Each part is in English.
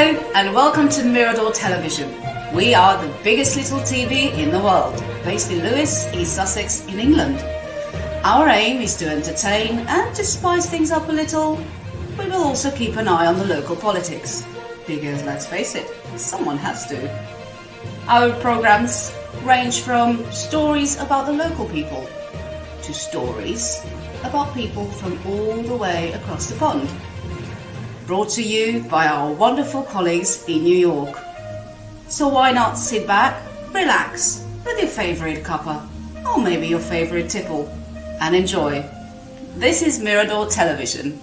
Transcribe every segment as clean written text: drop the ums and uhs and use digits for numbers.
Hello and welcome to Mirador Television. We are the biggest little TV in the world, based in Lewes, East Sussex in England. Our aim is to entertain and to spice things up a little. We will also keep an eye on the local politics, because let's face it, someone has to. Our programs range from stories about the local people to stories about people from all the way across the pond. Brought to you by our wonderful colleagues in New York. So why not sit back, relax with your favourite cuppa, or maybe your favourite tipple, and enjoy. This is Mirador Television.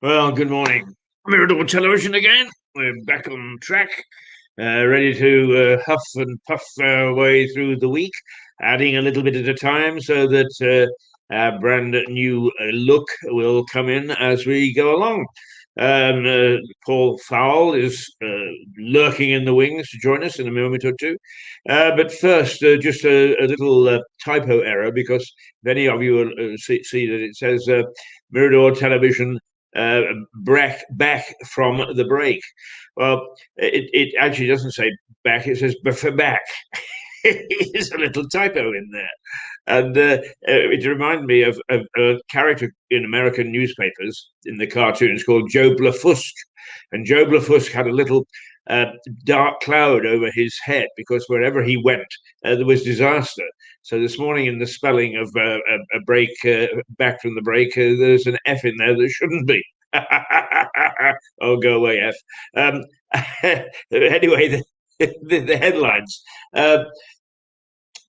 Well, good morning. Mirador Television again. We're back on track, ready to huff and puff our way through the week, adding a little bit at a time so that our brand new look will come in as we go along. Paul Fowle is lurking in the wings to join us in a moment or two. But first, just a little typo error, because if any of you see that it says Mirador Television back from the break. Well, it actually doesn't say back, it says back. There's a little typo in there. And it reminded me of a character in American newspapers in the cartoons called Joe Blafusk. And Joe Blafusk had a little dark cloud over his head because wherever he went, there was disaster. So this morning in the spelling of a break, back from the break, there's an F in there that shouldn't be. Oh, go away, F. Anyway, the headlines.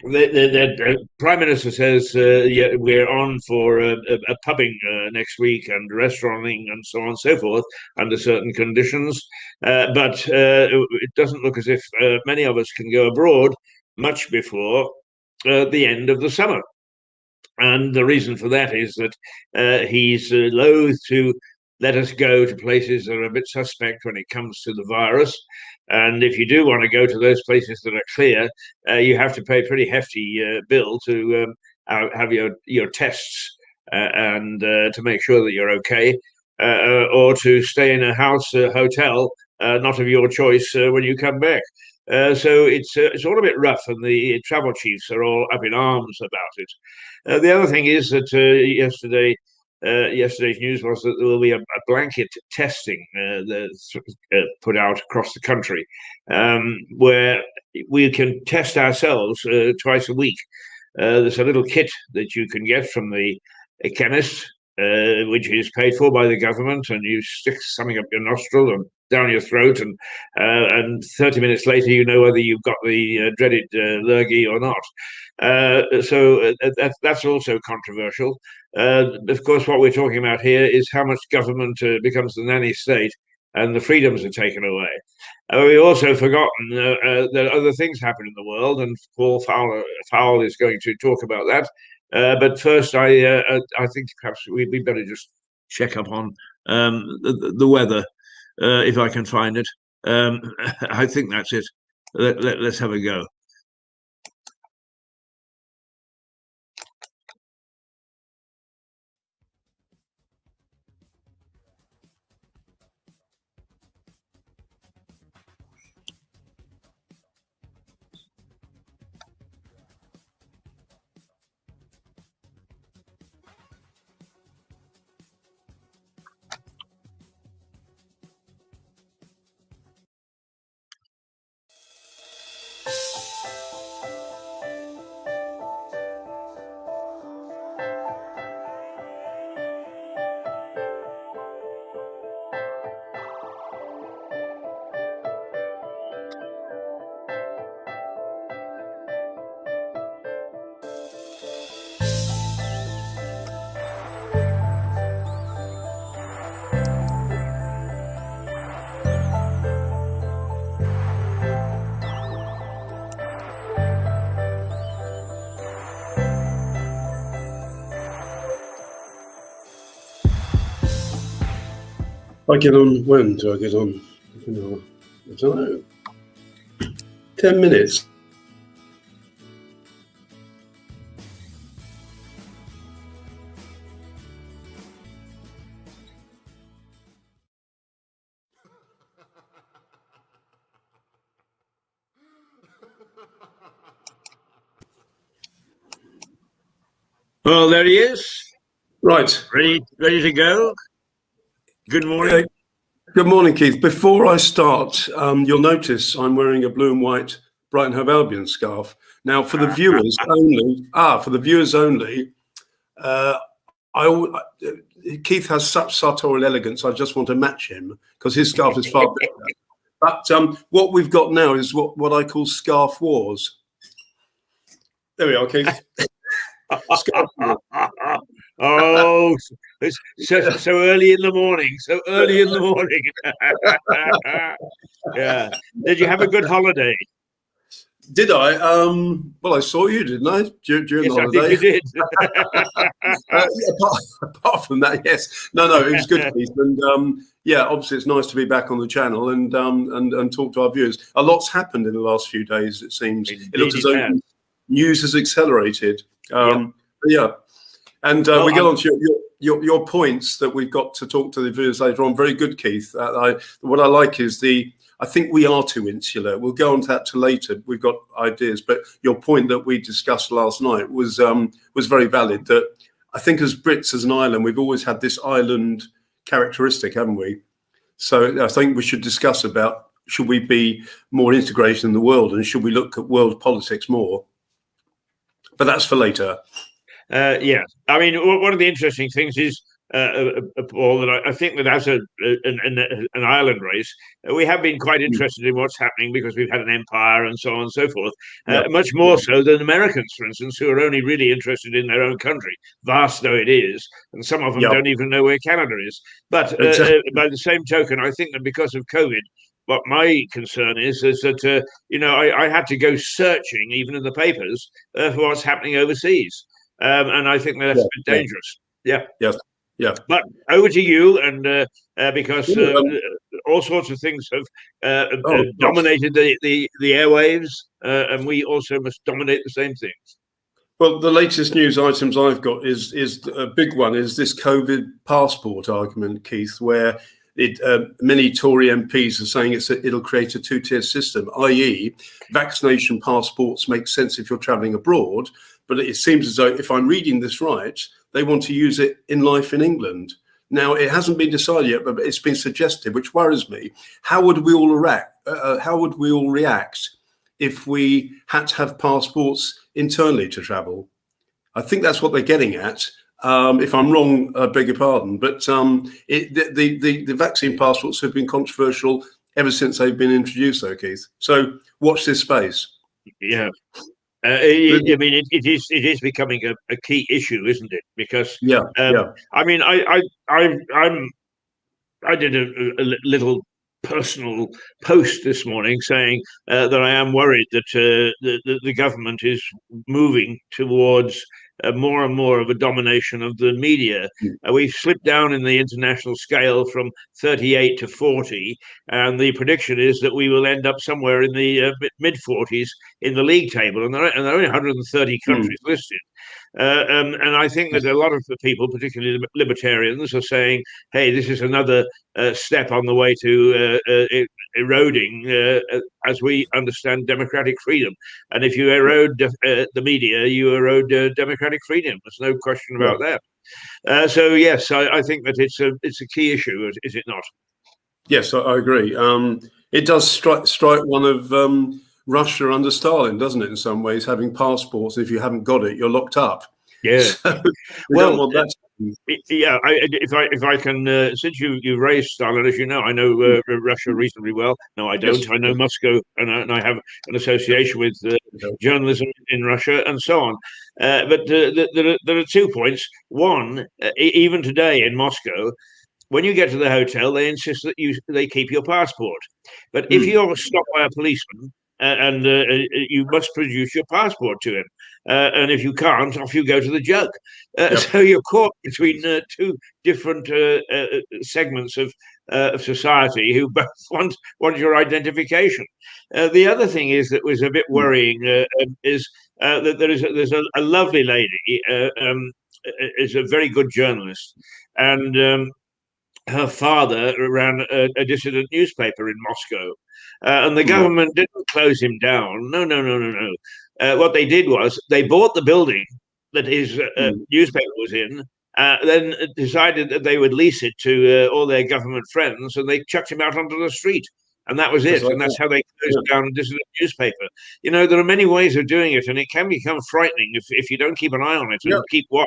The Prime Minister says yeah, we're on for a pubbing next week and restauranting and so on and so forth under certain conditions. But it doesn't look as if many of us can go abroad much before the end of the summer. And the reason for that is that he's loath to let us go to places that are a bit suspect when it comes to the virus. And if you do want to go to those places that are clear, you have to pay a pretty hefty bill to have your tests and to make sure that you're okay, or to stay in a hotel, not of your choice, when you come back. So it's all a bit rough, and the travel chiefs are all up in arms about it. The other thing is that yesterday's news was that there will be a blanket testing that's put out across the country, where we can test ourselves twice a week. There's a little kit that you can get from the a chemist, which is paid for by the government, and you stick something up your nostril and down your throat, and 30 minutes later you know whether you've got the dreaded lurgy or not. So that's also controversial. Of course, what we're talking about here is how much government becomes the nanny state and the freedoms are taken away. We've also forgotten that other things happen in the world, and Paul Fowle is going to talk about that. But first, I think perhaps we'd better just check up on the weather, if I can find it. I think that's it. Let's have a go. I get on when do I get on? I don't know. 10 minutes. Well, there he is. Right. Ready to go. Good morning. Good morning, Keith. Before I start, you'll notice I'm wearing a blue and white Brighton Hove Albion scarf. Now, for the viewers only, Keith has such sartorial elegance. I just want to match him because his scarf is far better. But what we've got now is what I call scarf wars. There we are, Keith. Oh, it's so early in the morning. So early in the morning. Yeah. Did you have a good holiday? Did I? Well, I saw you, didn't I? During Yes, the holiday. I think you did. Apart from that, yes. No, it was good, Keith. And yeah, obviously it's nice to be back on the channel and talk to our viewers. A lot's happened in the last few days, it seems. Indeed, it looks as though news has accelerated. Yeah. And we get on to your points that we've got to talk to the viewers later on. Very good, Keith. What I like is I think we are too insular. We'll go on to that later. We've got ideas, but your point that we discussed last night was very valid. That I think as Brits, as an island, we've always had this island characteristic, haven't we? So I think we should discuss about, should we be more integrated in the world, and should we look at world politics more? But that's for later. Yeah, I mean, one of the interesting things is, Paul, that I think that as an island race, we have been quite interested in what's happening because we've had an empire and so on and so forth, much more so than Americans, for instance, who are only really interested in their own country, vast though it is, and some of them don't even know where Canada is. But by the same token, I think that because of COVID, what my concern is that, I had to go searching, even in the papers, for what's happening overseas. And I think that's a bit dangerous. Yeah. Yes. Yeah. But over to you, and because all sorts of things have dominated the airwaves, and we also must dominate the same things. Well, the latest news items I've got is a big one, is this COVID passport argument, Keith, where many Tory MPs are saying it'll create a two-tier system, i.e. vaccination passports make sense if you're travelling abroad, but it seems as though, if I'm reading this right, they want to use it in life in England. Now, it hasn't been decided yet, but it's been suggested, which worries me. How would we all react if we had to have passports internally to travel? I think that's what they're getting at. If I'm wrong, I beg your pardon. But the vaccine passports have been controversial ever since they've been introduced, though, Keith. So watch this space. Yeah. I mean, it is becoming a key issue, isn't it? Because I mean, I did a little personal post this morning saying that I am worried that the government is moving towards more and more of a domination of the media. We've slipped down in the international scale from 38 to 40, and the prediction is that we will end up somewhere in the mid 40s in the league table, and there are only 130 countries listed. And I think that a lot of the people, particularly libertarians, are saying, hey, this is another step on the way to eroding, as we understand, democratic freedom. And if you erode the media, you erode democratic freedom. There's no question about that. So, yes, I think that it's a key issue, is it not? Yes, I agree. It does strike one of Russia under Stalin, doesn't it? In some ways, having passports, if you haven't got it, you're locked up. Yeah. So we don't want that. Yeah, if I can, since you raised Stalin, as you know, I know Russia reasonably well. No, I don't. Yes. I know Moscow, and I have an association with journalism in Russia and so on. But there are 2 points. One, even today in Moscow, when you get to the hotel, they insist that they keep your passport. But if you're stopped by a policeman, and you must produce your passport to him. And if you can't, off you go to the jug. So you're caught between 2 different segments of society who both want your identification. The other thing is that was a bit worrying is that there's a lovely lady, is a very good journalist, and her father ran a dissident newspaper in Moscow, and the government didn't close him down. No. What they did was they bought the building that his newspaper was in, then decided that they would lease it to all their government friends, and they chucked him out onto the street. And that was it. And that's how they closed down a dissident newspaper. You know, there are many ways of doing it, and it can become frightening if you don't keep an eye on it and keep watch.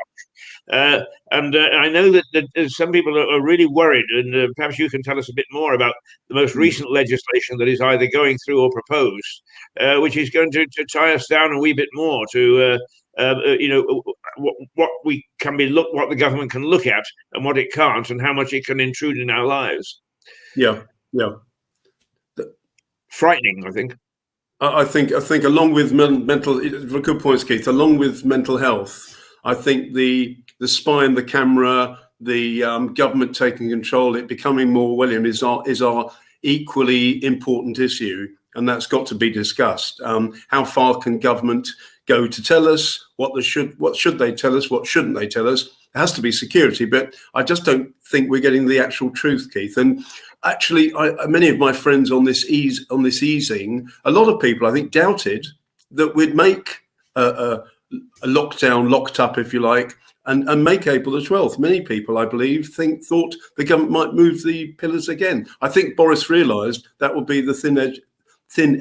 And I know that some people are really worried, and perhaps you can tell us a bit more about the most recent legislation that is either going through or proposed, which is going to tie us down a wee bit more to what the government can look at and what it can't, and how much it can intrude in our lives. Yeah. Frightening, I think. I think along with mental, good points, Keith. Along with mental health, I think the spy and the camera, the government taking control, it becoming more William is our equally important issue, and that's got to be discussed. How far can government go to tell us what should they tell us, what shouldn't they tell us? It has to be security, but I just don't think we're getting the actual truth, Keith. And actually, many of my friends on this easing, a lot of people I think doubted that we'd make a lockdown, locked up, if you like, and make April the 12th. Many people, I believe, thought the government might move the pillars again. I think Boris realised that would be the thin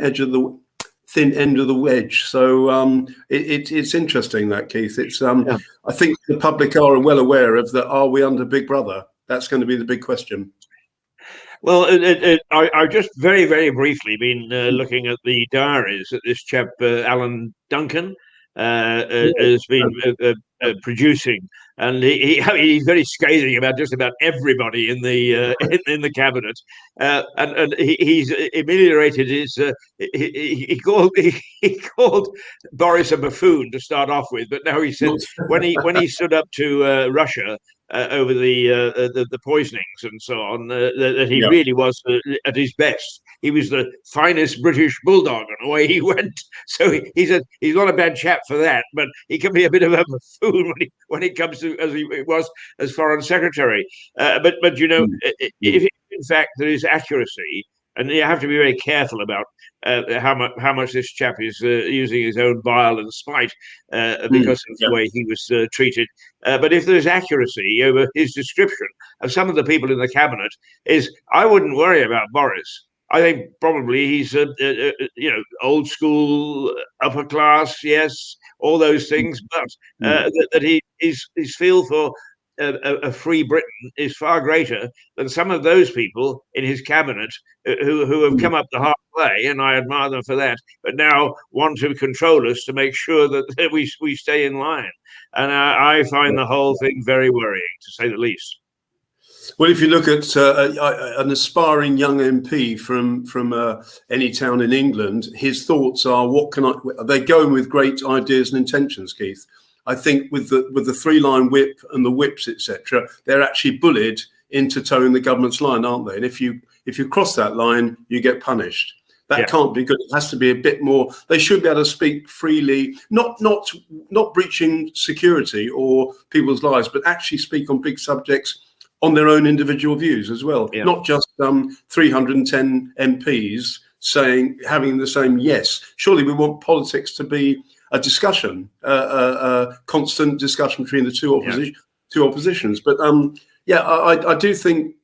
end of the wedge. So it's interesting that, Keith. It's I think the public are well aware of that. Are we under Big Brother? That's going to be the big question. Well, I've just very, very briefly been looking at the diaries that this chap, Alan Duncan, has been producing, and he's very scathing about just about everybody in the in the cabinet, and he's ameliorated his. He called Boris a buffoon to start off with, but now he said when he stood up to Russia over the poisonings and so on, that he really was at his best. He was the finest British bulldog, and away he went. So he said he's not a bad chap for that, but he can be a bit of a buffoon when it comes to as he was as foreign secretary. But you know, if in fact there is accuracy, and you have to be very careful about how much this chap is using his own bile and spite because of the way he was treated. But if there's accuracy over his description of some of the people in the cabinet, I wouldn't worry about Boris. I think probably he's old school, upper class, yes, all those things, but that his feel for a free Britain is far greater than some of those people in his cabinet who have come up the hard way, and I admire them for that, but now want to control us to make sure that we stay in line. And I find the whole thing very worrying, to say the least. Well, if you look at an aspiring young MP from any town in England, his thoughts are, they're going with great ideas and intentions, Keith. I think with the 3-line whip and the whips, etc., they're actually bullied into towing the government's line, aren't they? And if you cross that line, you get punished. That can't be good. It has to be a bit more. They should be able to speak freely, not breaching security or people's lives, but actually speak on big subjects on their own individual views as well. Yeah. Not just 310 MPs having the same yes. Surely we want politics to be a discussion, a constant discussion between the two oppositions. But I do think.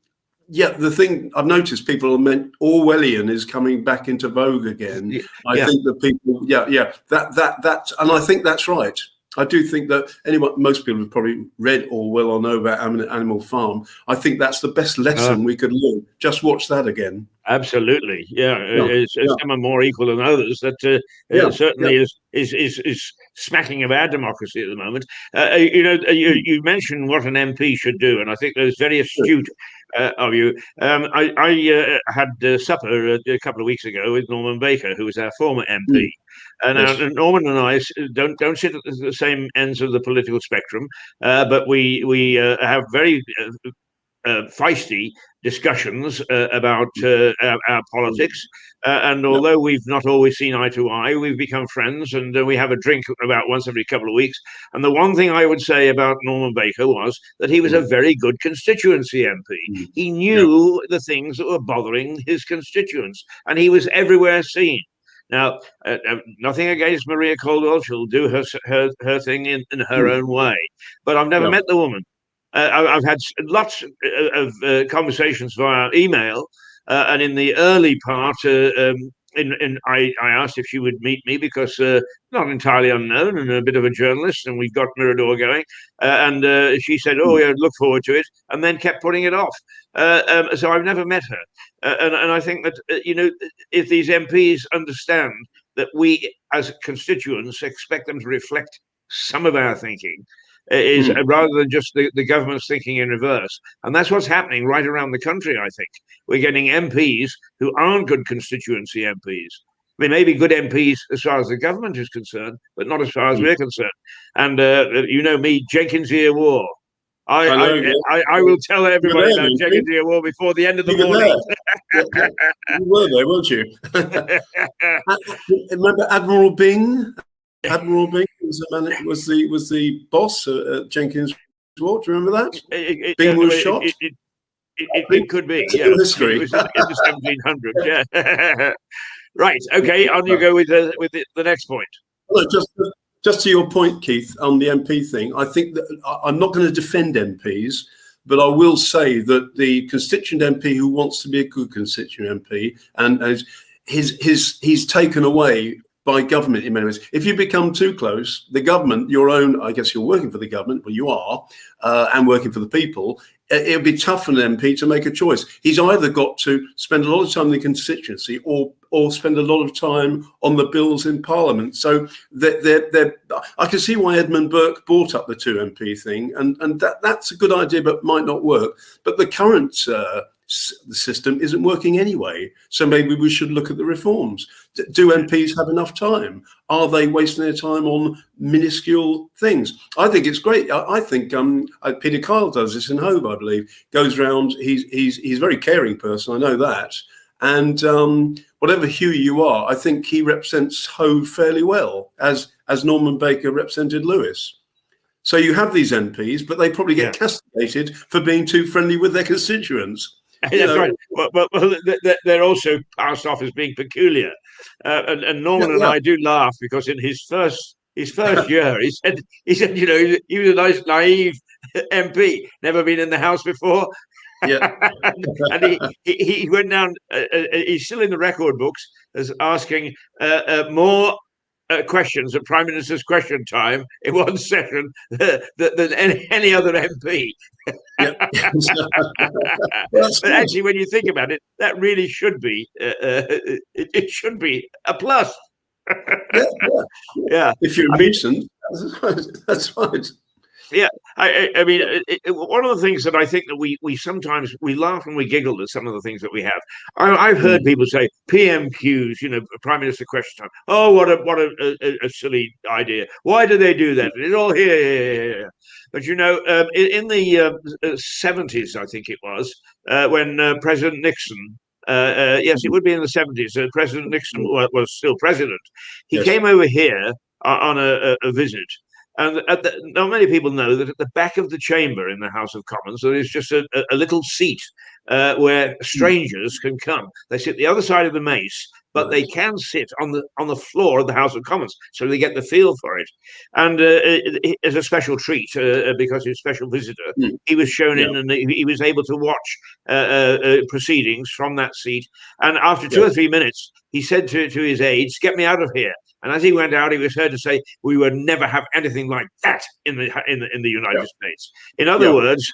Yeah, the thing I've noticed, people have meant Orwellian is coming back into vogue again. I think that people, that, and I think that's right. I do think that most people have probably read Orwell or know about Animal Farm. I think that's the best lesson we could learn. Just watch that again. Absolutely, some are more equal than others. That certainly is smacking of our democracy at the moment. You mentioned what an MP should do, and I think that's very astute of you. I had supper a couple of weeks ago with Norman Baker, who was our former MP. And Norman and I don't sit at the same ends of the political spectrum, but we have very feisty discussions about our politics. And although we've not always seen eye to eye, we've become friends, and we have a drink about once every couple of weeks. And the one thing I would say about Norman Baker was that he was a very good constituency MP. He knew the things that were bothering his constituents, and he was everywhere seen. Now, nothing against Maria Caldwell. She'll do her thing in her own way. But I've never met the woman. I've had lots of conversations via email, and in the early part, I asked if she would meet me because not entirely unknown and a bit of a journalist, and we've got Mirador going. And she said, "Oh, yeah, look forward to it," and then kept putting it off. So I've never met her, and I think that if these MPs understand that we as constituents expect them to reflect some of our thinking, is rather than just the government's thinking in reverse. And that's what's happening right around the country, I think. We're getting MPs who aren't good constituency MPs. They may be good MPs as far as the government is concerned, but not as far as we're concerned. And you know me, Jenkins Ear War. I will tell everybody about Jenkins Ear War before the end of the morning. You were there, weren't you? Remember Admiral Byng? Admiral Byng was the boss at Jenkins War. Do you remember that? Byng was shot. It could be. Yeah, history. It was in the 1700s. Yeah. Right. Okay. On you go with the next point. Well, just to your point, Keith, on the MP thing, I think that I'm not going to defend MPs, but I will say that the constituent MP who wants to be a good constituent MP and he's taken away by government in many ways. If you become too close, the government, I guess you're working for the government, well, you are, and working for the people, it'll be tough for an MP to make a choice. He's either got to spend a lot of time in the constituency or spend a lot of time on the bills in Parliament. So I can see why Edmund Burke brought up the 2MP thing, and that's a good idea, but might not work. But the current the system isn't working anyway. So maybe we should look at the reforms. Do MPs have enough time? Are they wasting their time on minuscule things? I think it's great. I think Peter Kyle does this in Hove, I believe. Goes around. He's a very caring person. I know that. And whatever hue you are, I think he represents Hove fairly well, as Norman Baker represented Lewis. So you have these MPs, but they probably get castigated for being too friendly with their constituents. That's right. Well, they're also passed off as being peculiar. And Norman and I do laugh because in his first year, he said, he was a nice naive MP, never been in the House before. Yeah. And he went down. He's still in the record books as asking more questions at Prime Minister's Question Time in one session than any other MP. Yeah. But actually, when you think about it, that really should be it should be a plus. Yeah, Yeah, if you're I a mean, nuisance, that's right. yeah, I mean, one of the things that I think that we sometimes we laugh and we giggle at some of the things that we have. I've heard people say PMQs, Prime Minister Question Time. Oh, what a silly idea! Why do they do that? It's all here. But in the 70s, I think it was when President Nixon. Yes, it would be in the 70s. President Nixon was still president. He Yes. came over here on a visit. And not many people know that at the back of the chamber in the House of Commons, there is just a little seat where strangers can come. They sit the other side of the mace, but they can sit on the floor of the House of Commons, so they get the feel for it. And as a special treat, because he's a special visitor, he was shown in, and he was able to watch proceedings from that seat. And after 2 or 3 minutes, he said to his aides, "Get me out of here." And as he went out, he was heard to say, "We would never have anything like that in the United States." In other words,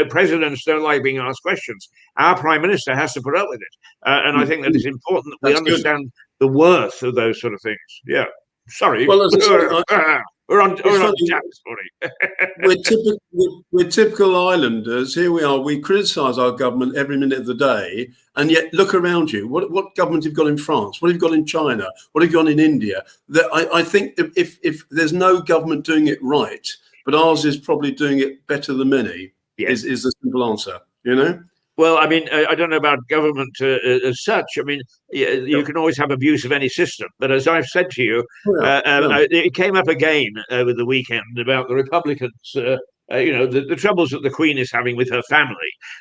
presidents don't like being asked questions. Our prime minister has to put up with it, and I think that it's important that we understand the worth of those sort of things. Yeah. Sorry. Well, as I say, we're on chat this morning. we're typical islanders. Here we are. We criticise our government every minute of the day, and yet look around you. What government have you got in France? What have you got in China? What have you got in India? I think if there's no government doing it right, but ours is probably doing it better than many. Is the simple answer. Well, I mean, I don't know about government as such. I mean, you can always have abuse of any system. But as I've said to you, it came up again over the weekend about the Republicans, the troubles that the Queen is having with her family.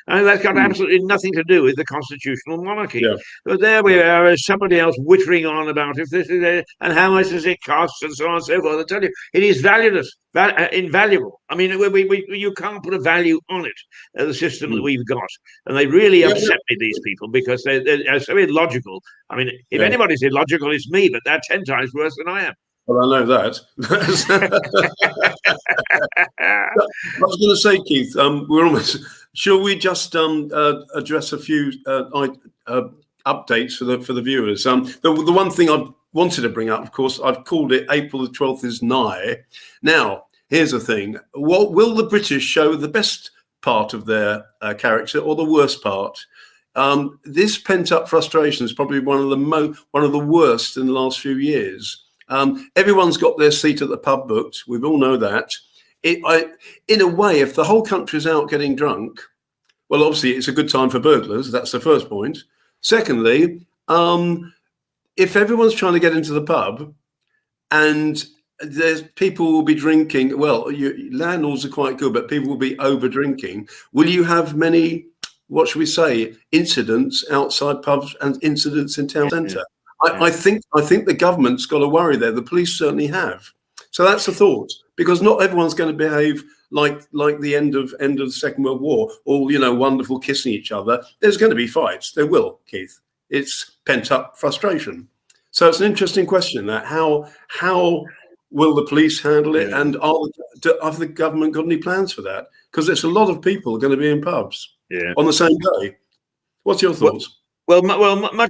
And that's got absolutely nothing to do with the constitutional monarchy. Yeah. But there we are, somebody else whittering on about if this is it, and how much does it cost, and so on and so forth. I tell you, it is valueless, invaluable. I mean, you can't put a value on it, the system that we've got. And they really upset me, these people, because they're so illogical. I mean, if anybody's illogical, it's me, but they're 10 times worse than I am. Well, I know that. I was going to say, Keith, we're almost. Shall we just address a few updates for the viewers? The one thing I wanted to bring up, of course, I've called it April the 12th is nigh. Now, here's the thing: what will the British show the best part of their character or the worst part? This pent-up frustration is probably one of the worst in the last few years. Everyone's got their seat at the pub booked. We all know that. In a way, if the whole country's out getting drunk, well, obviously it's a good time for burglars. That's the first point. Secondly, if everyone's trying to get into the pub and there's people will be drinking, well, landlords are quite good, but people will be over drinking. Will you have many, what should we say, incidents outside pubs and incidents in town centre? I think the government's got to worry there. The police certainly have. So that's a thought, because not everyone's going to behave like the end of the Second World War, all wonderful kissing each other. There's going to be fights. There will, Keith. It's pent up frustration. So it's an interesting question. That how will the police handle it, and have the government got any plans for that? Because there's a lot of people going to be in pubs on the same day. What's your thoughts? Well,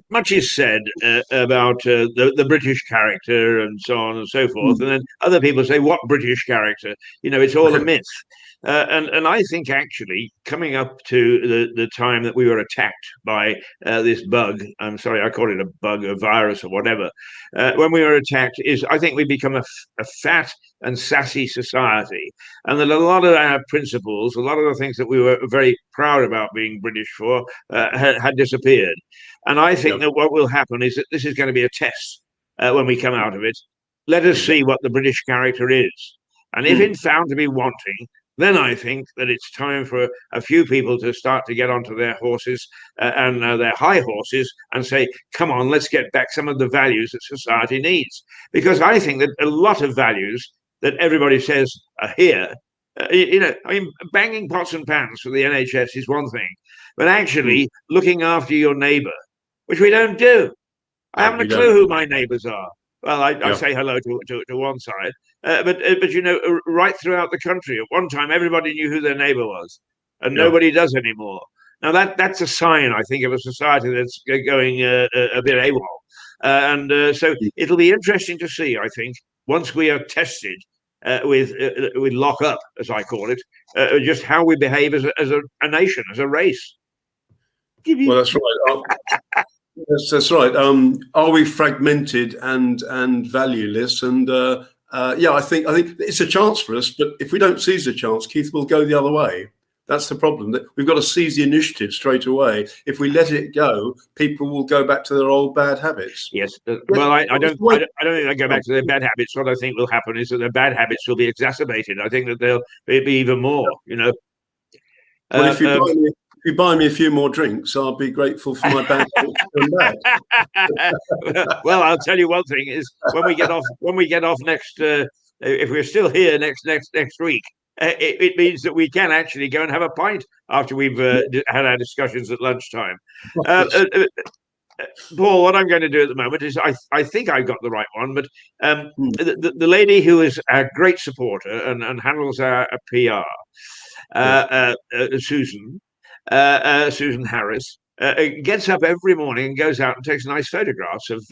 much is said about the British character and so on and so forth, and then other people say, "What British character?" It's all a myth. And I think actually coming up to the time that we were attacked by this bug, I'm sorry, I call it a bug, a virus or whatever, when we were attacked, I think we become a fat and sassy society, and that a lot of our principles, a lot of the things that we were very proud about being British for, had disappeared. And I think that what will happen is that this is going to be a test when we come out of it. Let us see what the British character is. And if it's found to be wanting, then I think that it's time for a few people to start to get onto their horses and their high horses and say, come on, let's get back some of the values that society needs. Because I think that a lot of values that everybody says are here I mean, banging pots and pans for the NHS is one thing, but actually looking after your neighbour, which we don't do. I haven't a clue who my neighbours are. Well, I say hello to one side, but right throughout the country, at one time everybody knew who their neighbour was, and nobody does anymore. Now that's a sign, I think, of a society that's going a bit AWOL, so it'll be interesting to see. I think once we are tested with lock up, as I call it, just how we behave as a nation, as a race. Well, that's right. That's right. Are we fragmented and valueless? And I think it's a chance for us. But if we don't seize the chance, Keith, will go the other way. That's the problem. That we've got to seize the initiative straight away. If we let it go, people will go back to their old bad habits. Yes. Well, I don't think they go back to their bad habits. What I think will happen is that their bad habits will be exacerbated. I think that they'll be even more. Well, if you buy me a few more drinks, I'll be grateful for my bad habits to come back. Well, I'll tell you one thing is when we get off next, if we're still here next week. It means that we can actually go and have a pint after we've had our discussions at lunchtime. Paul, what I'm going to do at the moment is I think I've got the right one, but the lady who is a great supporter and handles our PR, Susan Harris, gets up every morning and goes out and takes nice photographs of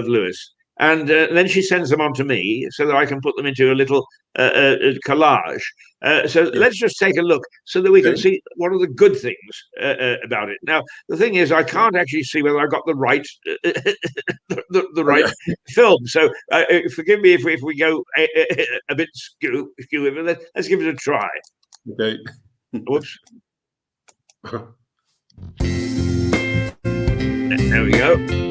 Lewis. And then she sends them on to me so that I can put them into a little collage. Let's just take a look so that we can see what are the good things about it. Now, the thing is, I can't actually see whether I got the right the right film. So forgive me if we go a bit skew. Let's give it a try. Okay. Whoops. There we go.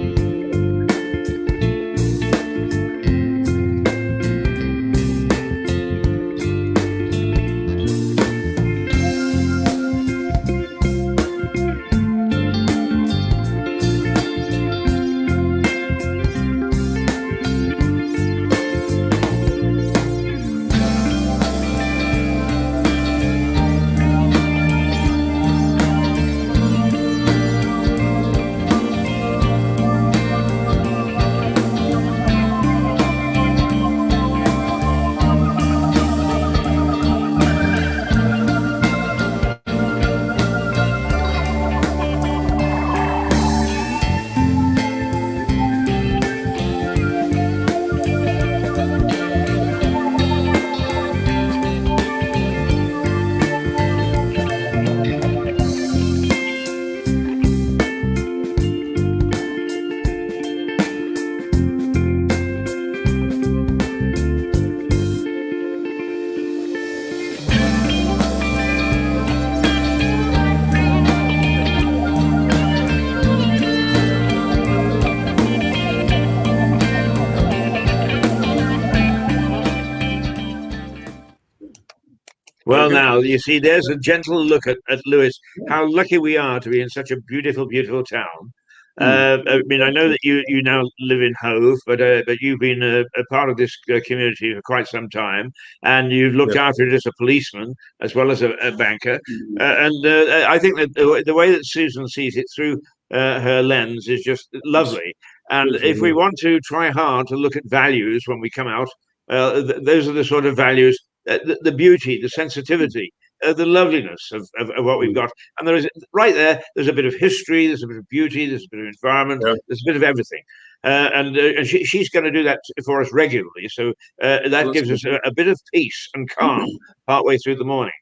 Well, now, you see, there's a gentle look at Lewis, how lucky we are to be in such a beautiful, beautiful town. I mean, I know that you now live in Hove, but you've been a part of this community for quite some time, and you've looked after it as a policeman as well as a banker. I think that the way that Susan sees it through her lens is just lovely. And if we want to try hard to look at values when we come out, those are the sort of values. The beauty, the sensitivity, the loveliness of what we've got. And there's a bit of history, there's a bit of beauty, there's a bit of environment, there's a bit of everything. And she's going to do that for us regularly. So that gives us a bit of peace and calm partway through the morning.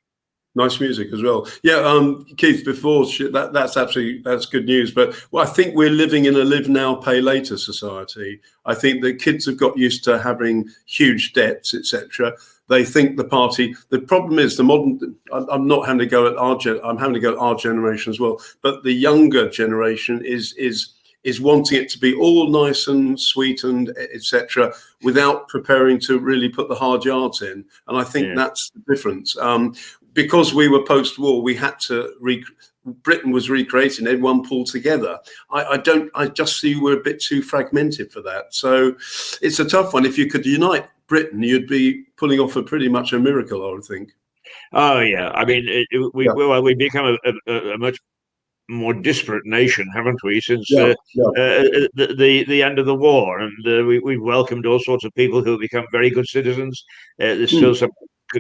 Nice music as well. Yeah, Keith, before that's good news. But I think we're living in a live now, pay later society. I think that kids have got used to having huge debts, etc. They think the problem is the modern, I'm not having to go at I'm having to go at our generation as well. But the younger generation is wanting it to be all nice and sweet and etc. without preparing to really put the hard yards in. And I think that's the difference. Because we were post-war, we had to Britain was recreating, everyone pulled together. I just see we're a bit too fragmented for that. So it's a tough one. If you could unite Britain, you'd be pulling off pretty much a miracle, I would think. Oh yeah, I mean, Yeah, we become a much more disparate nation, haven't we, since yeah, yeah. the end of the war? And we've welcomed all sorts of people who have become very good citizens. There's Mm, still some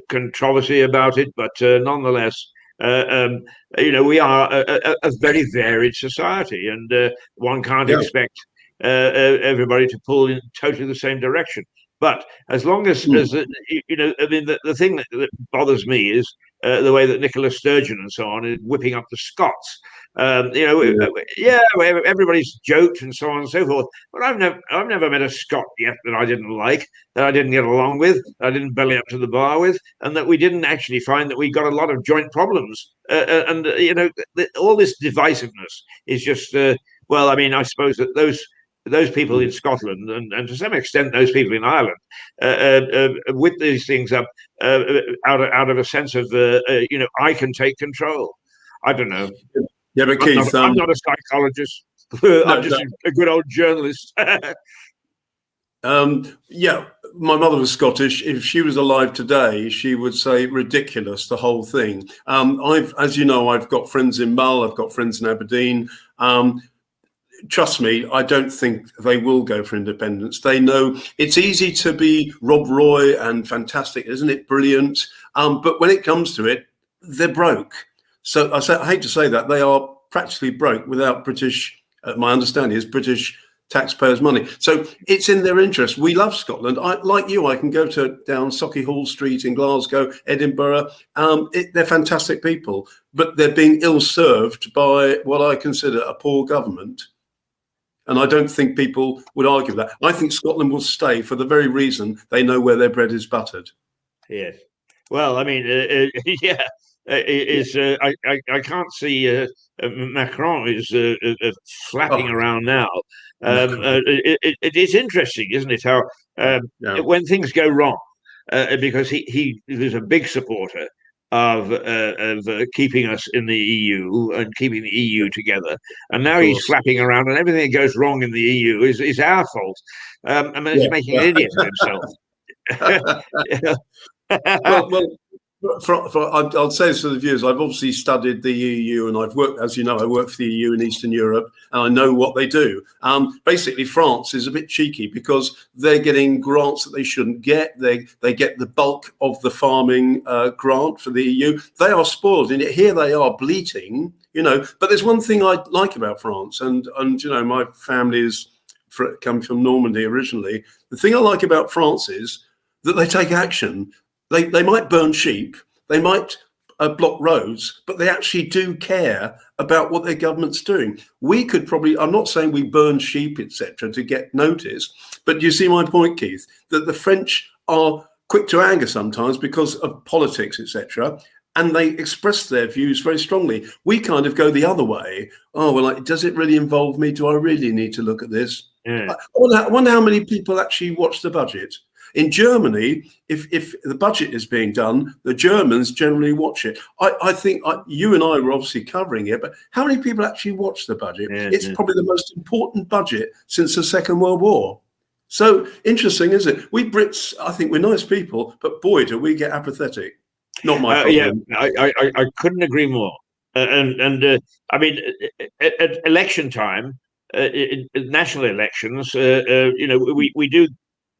controversy about it, but nonetheless, uh, um, we are a very varied society, and one can't yeah. expect everybody to pull in totally the same direction. But as long Mm, as I mean, the thing that bothers me is the way that Nicola Sturgeon and so on is whipping up the Scots. yeah. Yeah, everybody's joked and so on and so forth. But I've never met a Scot yet that I didn't like, that I didn't get along with, that I didn't belly up to the bar with, and that we didn't actually find that we got a lot of joint problems. And all this divisiveness is just well, I mean, I suppose that those people Mm. in Scotland and to some extent those people in Ireland whip these things up out of a sense of I can take control. I don't know. Yeah, but I'm not. Keith, I'm not a psychologist. I'm no, just a good old journalist. yeah, my mother was Scottish. If she was alive today, she would say ridiculous, the whole thing. As you know, I've got friends in Mull, I've got friends in Aberdeen. Trust me, I don't think they will go for independence. They know it's easy to be Rob Roy and fantastic, isn't it? Brilliant. But when it comes to it, they're broke. So I hate to say that they are practically broke without British. My understanding is British taxpayers' money. So it's in their interest. We love Scotland. Like you, I can go down Sauchiehall Street in Glasgow, Edinburgh. They're fantastic people, but they're being ill served by what I consider a poor government. And I don't think people would argue that. I think Scotland will stay for the very reason they know where their bread is buttered. Yes. Well, I mean, yeah. I can't see Macron is flapping Oh, around now. Macron. It is interesting, isn't it? How Yeah, when things go wrong, because he was a big supporter of keeping us in the EU and keeping the EU together, and of now he's course. flapping around, and everything that goes wrong in the EU is our fault. I mean, Yeah. he's making an idiot of himself. Well, I'll say this to the viewers. I've obviously studied the EU, and I've worked, as you know, I work for the EU in Eastern Europe, and I know what they do. Basically, France is a bit cheeky because they're getting grants that they shouldn't get. They get the bulk of the farming grant for the EU. They are spoiled, and here they are bleating. But there's one thing I like about France, and my family is come from Normandy originally. The thing I like about France is that they take action. They might burn sheep, they might block roads, but they actually do care about what their government's doing. We could probably, I'm not saying we burn sheep, etc., to get notice, but you see my point, Keith, that the French are quick to anger sometimes because of politics, etc., and they express their views very strongly. We kind of go the other way. Oh, well, does it really involve me? Do I really need to look at this? Yeah. I wonder how many people actually watch the budget. In Germany, if the budget is being done, the Germans generally watch it. I think you and I were obviously covering it, but how many people actually watch the budget? Yeah, It's yeah. probably the most important budget since the Second World War. So interesting, isn't it? We Brits, I think we're nice people, but boy, do we get apathetic. Not my Yeah, problem. I couldn't agree more. I mean, at election time, national elections, we do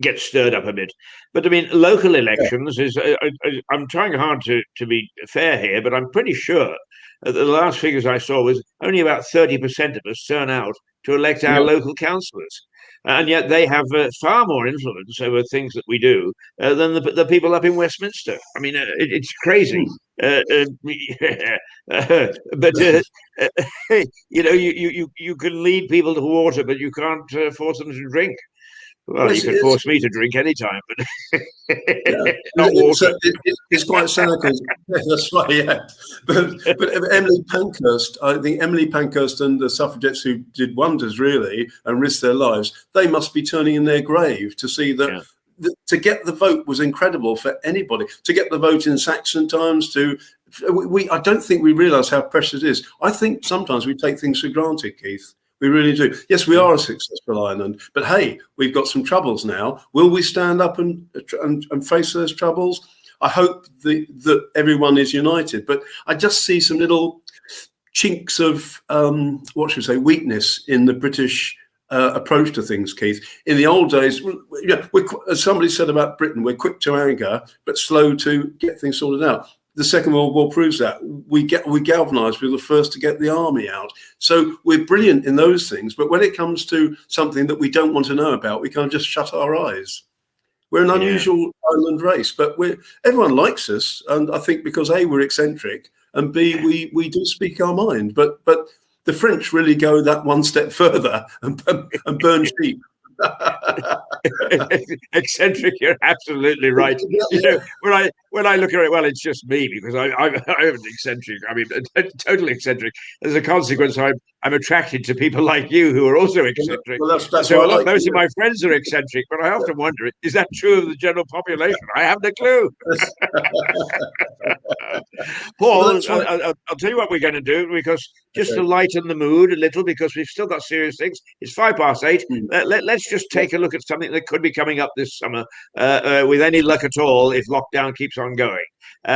get stirred up a bit. But I mean, local Yeah, elections is. I'm trying hard to be fair here, but I'm pretty sure that the last figures I saw was only about 30% of us turn out to elect our yeah. local councillors. And yet they have far more influence over things that we do than the people up in Westminster. I mean, it's crazy. Hmm. But you can lead people to water, but you can't force them to drink. Well, you Yes, could force me to drink anytime, but yeah, not water. it's quite sad because that's right. Yeah, but Emily Pankhurst, I think Emily Pankhurst and the suffragettes who did wonders really and risked their lives, they must be turning in their grave to see that. Yeah. To get the vote was incredible for anybody. To get the vote in Saxon times, I don't think we realise how precious it is. I think sometimes we take things for granted, Keith. We really do. Yes, we are a successful island, but hey, we've got some troubles now. Will we stand up and face those troubles? I hope that everyone is united. But I just see some little chinks of what should we say, weakness in the British approach to things, Keith. In the old days, as somebody said about Britain, we're quick to anger but slow to get things sorted out. The Second World War proves that. We galvanised. We were the first to get the army out. So we're brilliant in those things. But when it comes to something that we don't want to know about, we kind of just shut our eyes. We're an unusual island race, but everyone likes us. And I think because A, we're eccentric, and B, we do speak our mind. But the French really go that one step further and burn sheep. Eccentric, you're absolutely right. You know, when I look at it, well, it's just me because I'm an eccentric. I mean, totally eccentric. As a consequence, I'm attracted to people like you who are also eccentric. Well, that's so most of my friends are eccentric, but I often wonder, is that true of the general population? I haven't a clue. Paul, I'll tell you what we're going to do, because just to lighten the mood a little, because we've still got serious things. It's 8:05. Let's just take a look at something that could be coming up this summer, with any luck at all, if lockdown keeps on going.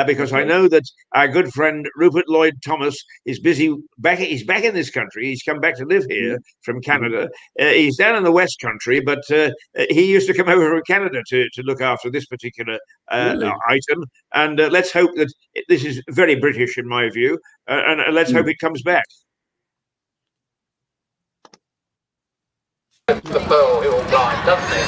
Because I know that our good friend Rupert Lloyd Thomas is busy back. He's back in this country. He's come back to live here from Canada. He's down in the West Country, but he used to come over from Canada to look after this particular item. And let's hope that this is very British, in my view, and let's hope it comes back. The Pearl Hill line, doesn't it?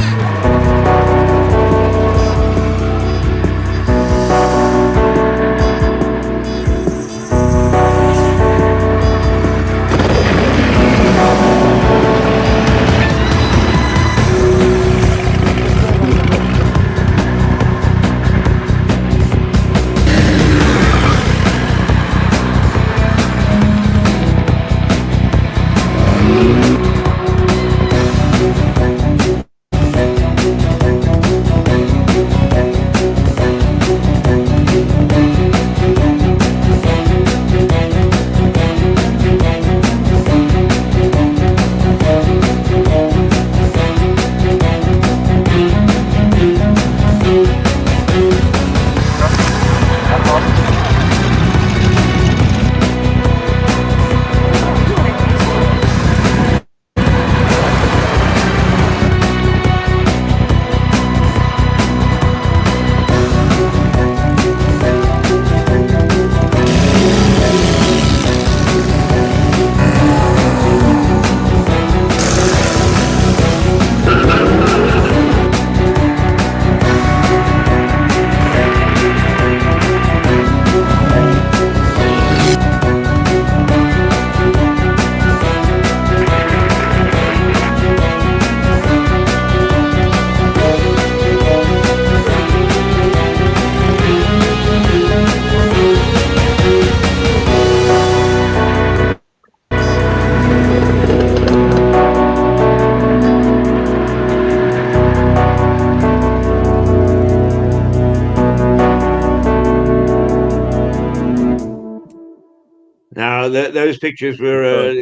Now, those pictures were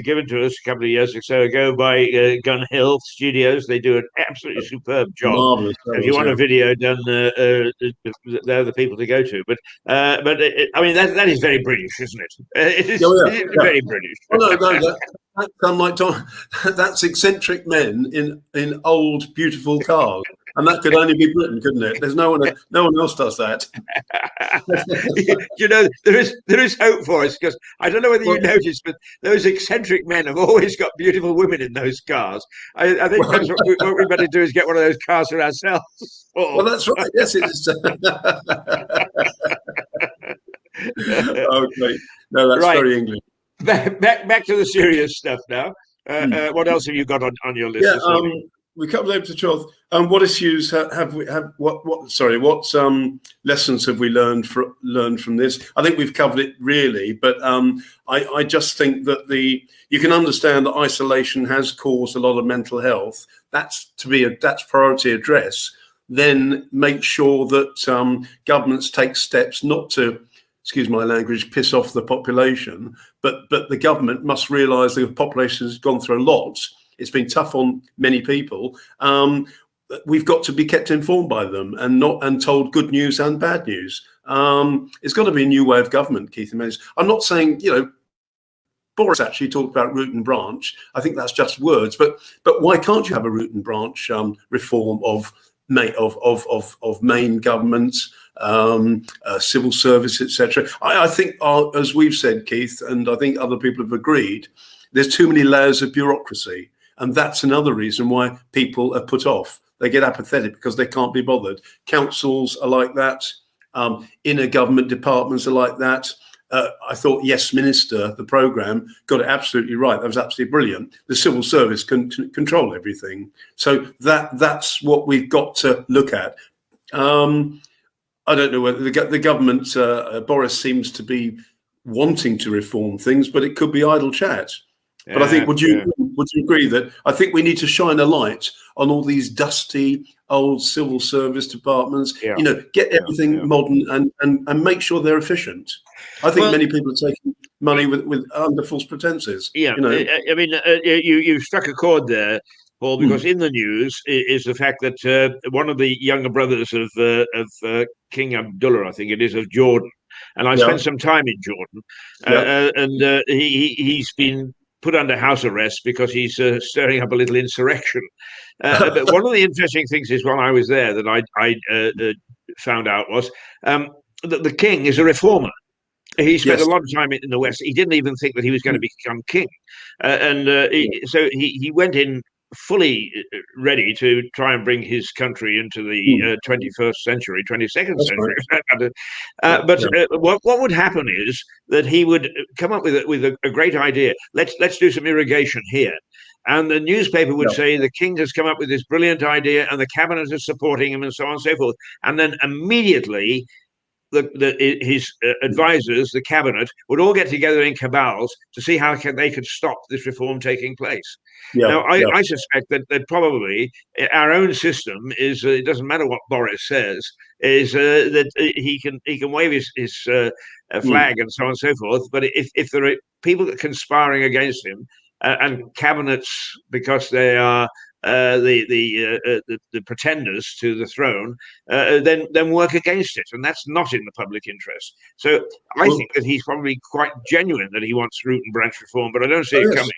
given to us a couple of years or so ago by Gun Hill Studios. They do an absolutely superb job. Marvelous. So if you want a video done, they're the people to go to. But I mean, that is very British, isn't it? It is very British. Oh, no, that's unlike that's eccentric men in old, beautiful cars. And that could only be Britain, couldn't it? There's no one else does that. You know, there is hope for us, because I don't know whether you noticed, but those eccentric men have always got beautiful women in those cars. I think perhaps what we better do is get one of those cars for ourselves. Well, that's right. Yes, it is. Okay. No, that's right. Very English. Back to the serious stuff now. What else have you got on your list? We covered April 12th. What issues what lessons have we learned from this? I think we've covered it really, but I just think that you can understand that isolation has caused a lot of mental health. That's priority address. Then make sure that governments take steps not to, excuse my language, piss off the population, but the government must realise the population has gone through a lot. It's been tough on many people. we've got to be kept informed by them and told good news and bad news. It's got to be a new way of government, Keith. I'm not saying, Boris actually talked about root and branch. I think that's just words, but why can't you have a root and branch reform of main governments, civil service, etc.? I think, as we've said, Keith, and I think other people have agreed, there's too many layers of bureaucracy, and that's another reason why people are put off. They get apathetic because they can't be bothered. Councils are like that. Inner government departments are like that. I thought Yes Minister, the programme, got it absolutely right. That was absolutely brilliant. The civil service can control everything. So that's what we've got to look at. I don't know whether the government, Boris seems to be wanting to reform things, but it could be idle chat. But I think, would you agree that I think we need to shine a light on all these dusty old civil service departments, get everything modern and make sure they're efficient. I think many people are taking money with under false pretenses. Yeah, I mean, you struck a chord there, Paul, because in the news is the fact that one of the younger brothers of King Abdullah, I think it is, of Jordan, and I spent some time in Jordan, and he's been put under house arrest because he's stirring up a little insurrection. But one of the interesting things is when I was there that I found out was that the king is a reformer. He spent a lot of time in the West. He didn't even think that he was going to become king. So he went in fully ready to try and bring his country into the 21st century, 22nd century. Right. But what would happen is that he would come up with a great idea. Let's do some irrigation here. And the newspaper would say the king has come up with this brilliant idea and the cabinet is supporting him and so on and so forth. And then immediately his advisors, the cabinet, would all get together in cabals to see how they could stop this reform taking place. I suspect that probably our own system is, it doesn't matter what Boris says, is that he can wave his flag and so on and so forth. But if there are people conspiring against him and cabinets, because they are the pretenders to the throne, then work against it, and that's not in the public interest. So I think that he's probably quite genuine that he wants root and branch reform, but I don't see it coming.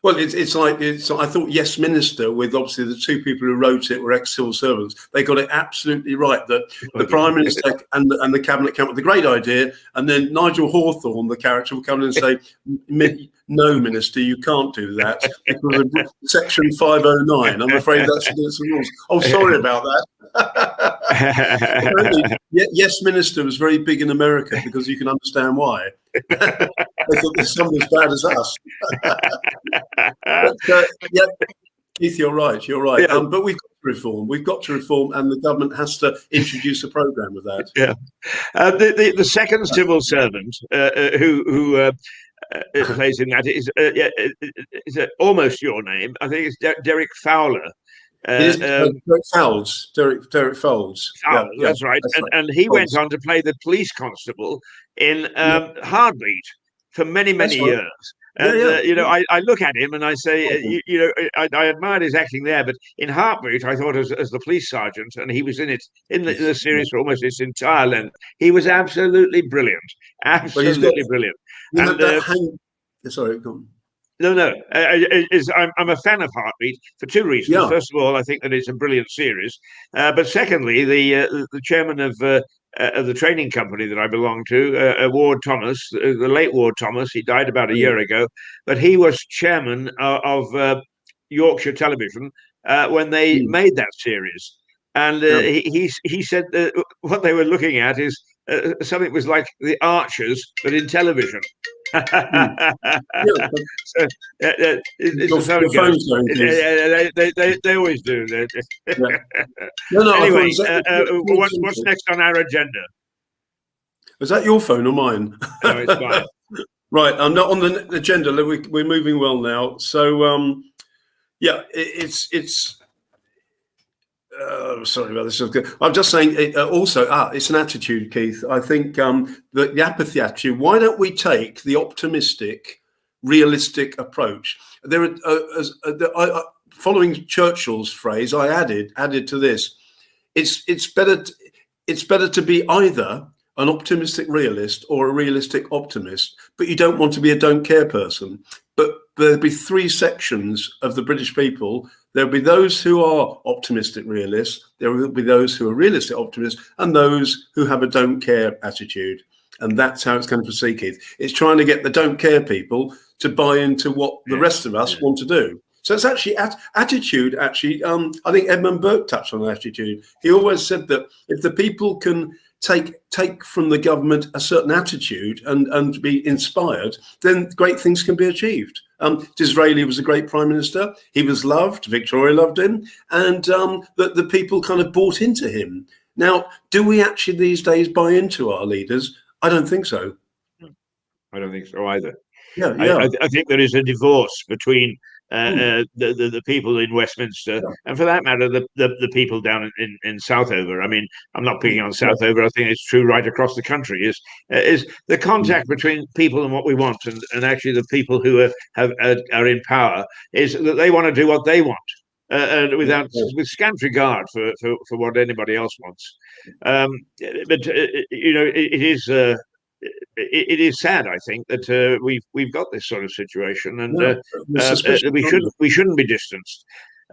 Well, it's like I thought Yes Minister, with obviously the two people who wrote it were ex-civil servants. They got it absolutely right that the Prime Minister and the Cabinet came up with a great idea, and then Nigel Hawthorne, the character, will come in and say, "No, Minister, you can't do that because of Section 509. I'm afraid that's against the rules." Oh, sorry about that. Yes Minister was very big in America because you can understand why. They thought there's somebody as bad as us. But, Keith, you're right. Yeah. But we've got to reform, and the government has to introduce a programme of that. Yeah. The second civil servant who plays in that is almost your name. I think it's Derek Fowler. Derek Fowles. Derek Fowles. That's right. And he went on to play the police constable in Heartbeat for many years. And I look at him and I say, I admired his acting there, but in Heartbeat, I thought as the police sergeant, and he was in it in the series for almost its entire length. He was absolutely brilliant, brilliant. Sorry, go on. No. I'm a fan of Heartbeat for two reasons. Yeah. First of all, I think that it's a brilliant series. But secondly, the chairman of the training company that I belong to, Ward Thomas, the late Ward Thomas, he died about a year ago, but he was chairman of Yorkshire Television when they made that series. And he said what they were looking at is something was like the Archers, but in television. So, it's the phone's going. They always do. Anyway, what's next on our agenda? Is that your phone or mine? No, it's mine. Right, I'm not on the agenda. We're moving well now. So, it's. Sorry about this. I'm just saying. It's an attitude, Keith. I think the apathy attitude. Why don't we take the optimistic, realistic approach? following Churchill's phrase, I added to this. It's better to be either an optimistic realist or a realistic optimist, but you don't want to be a don't care person. But there'll be three sections of the British people. There'll be those who are optimistic realists, there will be those who are realistic optimists, and those who have a don't care attitude. And that's how it's going to proceed, Keith. It's trying to get the don't care people to buy into what the rest of us want to do. So it's actually attitude. Actually, I think Edmund Burke touched on attitude. He always said that if the people can take from the government a certain attitude and be inspired, then great things can be achieved. Disraeli was a great prime minister. He was loved. Victoria loved him, and the people kind of bought into him. Now, do we actually these days buy into our leaders? I don't think so. I don't think so either. Yeah. I think there is a divorce between the people in Westminster, and for that matter, the people down in Southover. I mean, I'm not picking on Southover. I think it's true right across the country. Is the contact between people and what we want, and actually the people who are in power, is that they want to do what they want, with scant regard for what anybody else wants. But it is. It is sad, I think, that we've got this sort of situation, and we shouldn't be distanced.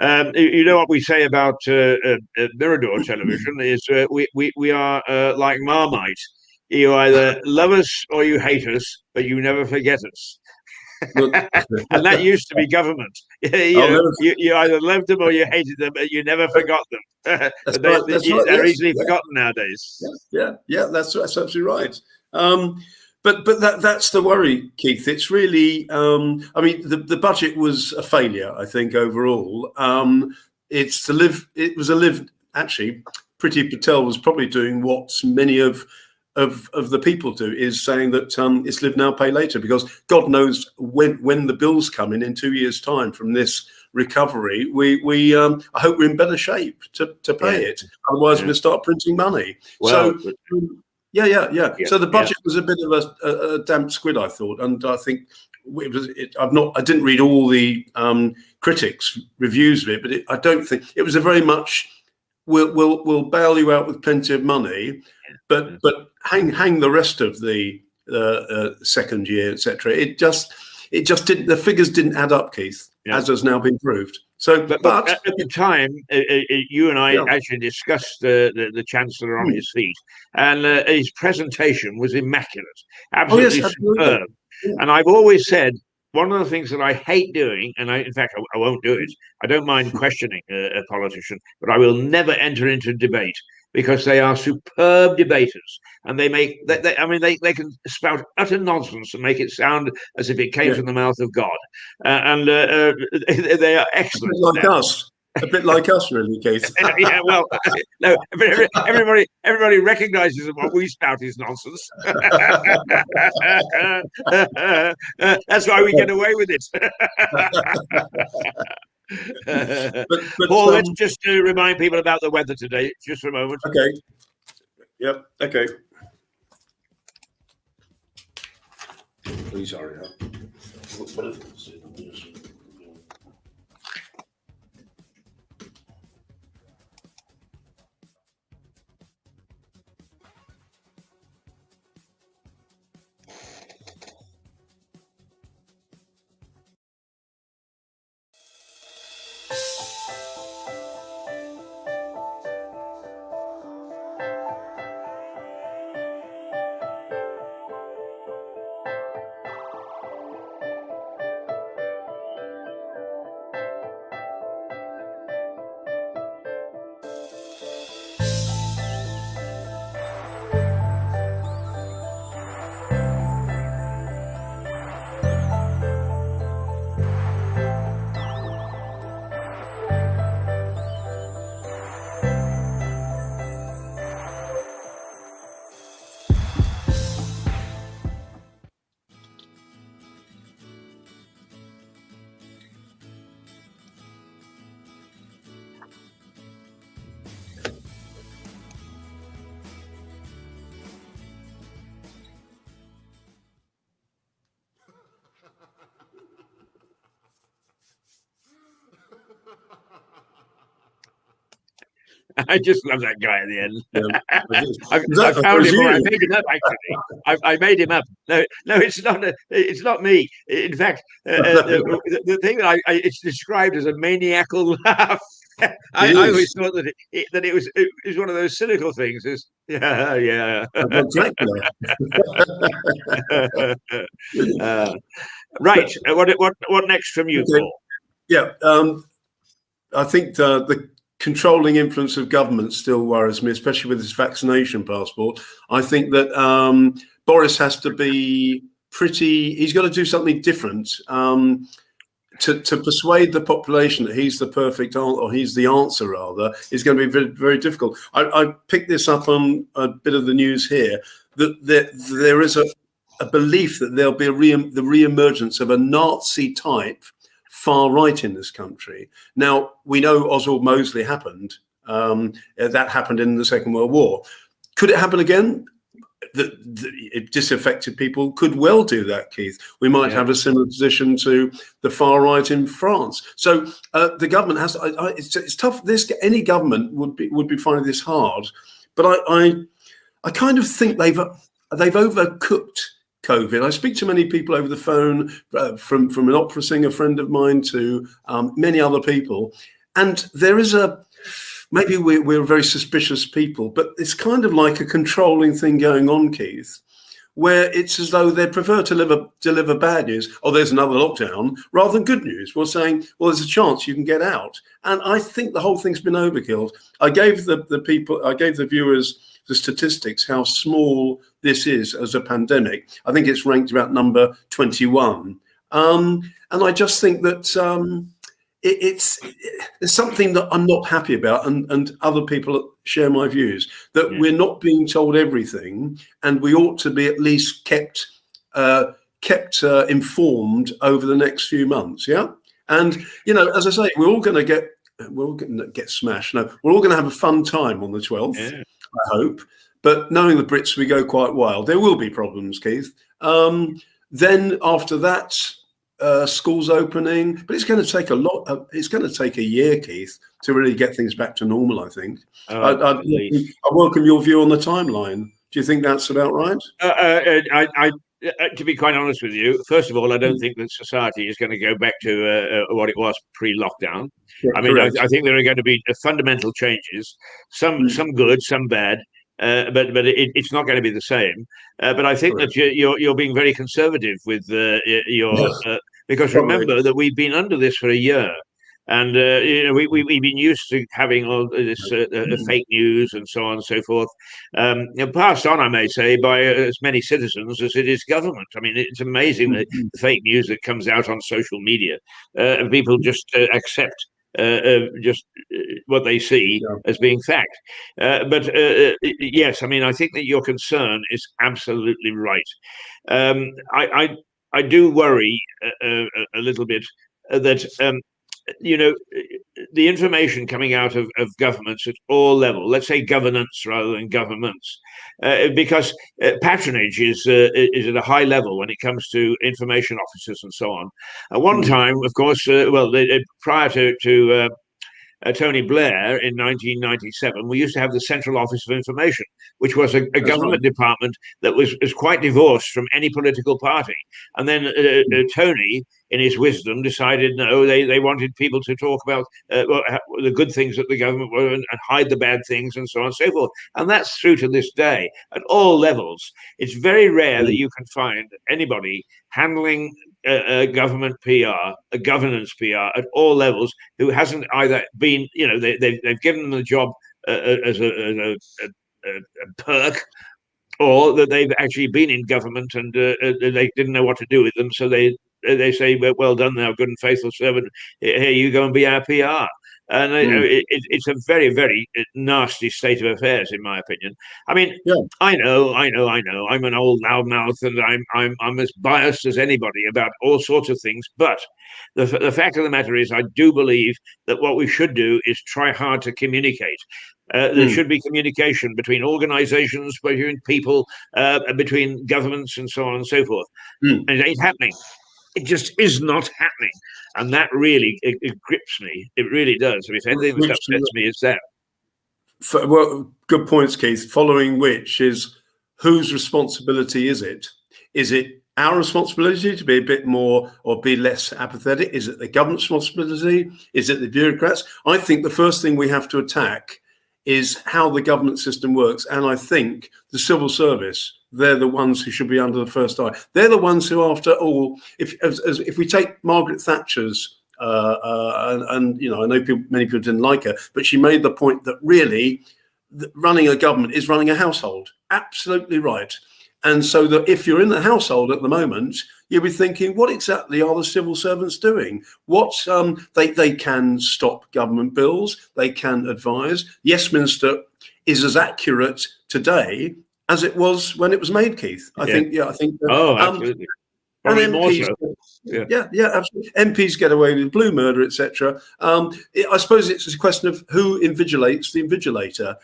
You know what we say about Mirador television is we are like Marmite. You either love us or you hate us, but you never forget us. And that used to be government. You either loved them or you hated them, but you never forgot them. They're easily forgotten nowadays. Yeah, that's absolutely right. But that's the worry, Keith. It's really, I mean, the budget was a failure, I think, overall. It was a live. Actually, Priti Patel was probably doing what many of the people do, is saying that it's live now, pay later, because God knows when the bills come in 2 years' time from this recovery, I hope we're in better shape to pay it. Otherwise, we'll start printing money. Well, Yeah. So the budget was a bit of a damp squid, I thought, and I think I didn't read all the critics' reviews of it, but I don't think it was a very much. We'll bail you out with plenty of money, but hang the rest of the second year, etc. It just didn't. The figures didn't add up, Keith, as has now been proved. So, but at the time, you and I actually discussed the Chancellor on his feet, and his presentation was immaculate, absolutely superb. Yeah. And I've always said, one of the things that I hate doing, and in fact, I won't do it. I don't mind questioning a politician, but I will never enter into debate, because they are superb debaters, and they can spout utter nonsense and make it sound as if it came from the mouth of God, and they are excellent. A bit like us, really, Keith. Yeah, well, no, but everybody recognises that what we spout is nonsense. That's why we get away with it. Paul, let's just remind people about the weather today, just for a moment. Okay. Yep. Okay. Please hurry up. I just love that guy at the end. I That found was him, or I you. made him up. Actually, I made him up. No, it's not. It's not me. In fact, the thing that it's described as a maniacal laugh. I It always is. thought that it was one of those cynical things. Is yeah. Dracula. Right. What next from you, Okay. Paul? Yeah. I think the controlling influence of government still worries me, especially with this vaccination passport. I think that Boris has to be he's got to do something different to persuade the population that he's the perfect answer, or he's the answer rather, is going to be very, very difficult. I picked this up on a bit of the news here, that there is a belief that there'll be the re-emergence of a Nazi type far right in this country. Now, we know Oswald Mosley happened. That happened in the Second World War. Could it happen again? Disaffected people could well do that, Keith. We might have a similar position to the far right in France. So the government has. It's tough. Any government would be finding this hard, but I kind of think they've overcooked COVID. I speak to many people over the phone, from an opera singer friend of mine to many other people, and there is maybe we're very suspicious people, but it's kind of like a controlling thing going on, Keith, where it's as though they prefer to deliver bad news. Oh, there's another lockdown, rather than good news. We're saying, well, there's a chance you can get out, and I think the whole thing's been overkilled. I gave the viewers the statistics, how small this is as a pandemic. I think it's ranked about number 21. And I just think that it's something that I'm not happy about, and other people share my views, that we're not being told everything, and we ought to be at least kept informed over the next few months. Yeah. And, as I say, we're all going to get smashed. No, we're all going to have a fun time on the 12th. Yeah. I hope, but knowing the Brits, we go quite wild. There will be problems, Keith. Then after that, schools opening, but it's going to take it's going to take a year, Keith, to really get things back to normal, I think. I welcome your view on the timeline. Do you think that's about right? To be quite honest with you, first of all, I don't think that society is going to go back to what it was pre-lockdown. Yeah, I mean, I think there are going to be fundamental changes, some good, some bad, but it's not going to be the same. But I think that you're being very conservative with your because remember that we've been under this for a year. And we've been used to having all this fake news and so on and so forth, passed on, I may say, by as many citizens as it is government. I mean, it's amazing the fake news that comes out on social media. People just accept what they see as being fact. But yes, I mean, I think that your concern is absolutely right. I do worry a little bit that. The information coming out of governments at all levels, let's say governance rather than governments, because patronage is at a high level when it comes to information officers and so on. At one time, of course, prior to Tony Blair in 1997, we used to have the Central Office of Information, which was a government department that was quite divorced from any political party. And then Tony, in his wisdom, decided no, they wanted people to talk about the good things that the government were and hide the bad things and so on and so forth. And that's through to this day at all levels. It's very rare that you can find anybody handling government PR, a governance PR at all levels, who hasn't either been, they've given them the job as a perk, or that they've actually been in government and they didn't know what to do with them, so they say, well done, thou good and faithful servant. Here you go and be our PR. And it's a very, very nasty state of affairs, in my opinion. I mean, I know. I'm an old loudmouth, and I'm as biased as anybody about all sorts of things. But the fact of the matter is, I do believe that what we should do is try hard to communicate. There should be communication between organizations, between people, between governments, and so on and so forth. And it ain't happening. It just is not happening. And that really, it grips me. It really does. I mean, if anything that upsets me, it's that. Well, good points, Keith. Following which is, whose responsibility is it? Is it our responsibility to be a bit more or be less apathetic? Is it the government's responsibility? Is it the bureaucrats? I think the first thing we have to attack is how the government system works. And I think the civil service, they're the ones who should be under the first eye. They're the ones who, after all, if we take Margaret Thatcher's, and I know many people didn't like her, but she made the point that really running a government is running a household. Absolutely right. And so that if you're in the household at the moment, you'll be thinking, what exactly are the civil servants doing? They can stop government bills, they can advise. Westminster is as accurate today as it was when it was made, Keith. I think. Oh, absolutely. Probably more so. Yeah, absolutely. MPs get away with blue murder, etc. I suppose it's a question of who invigilates the invigilator.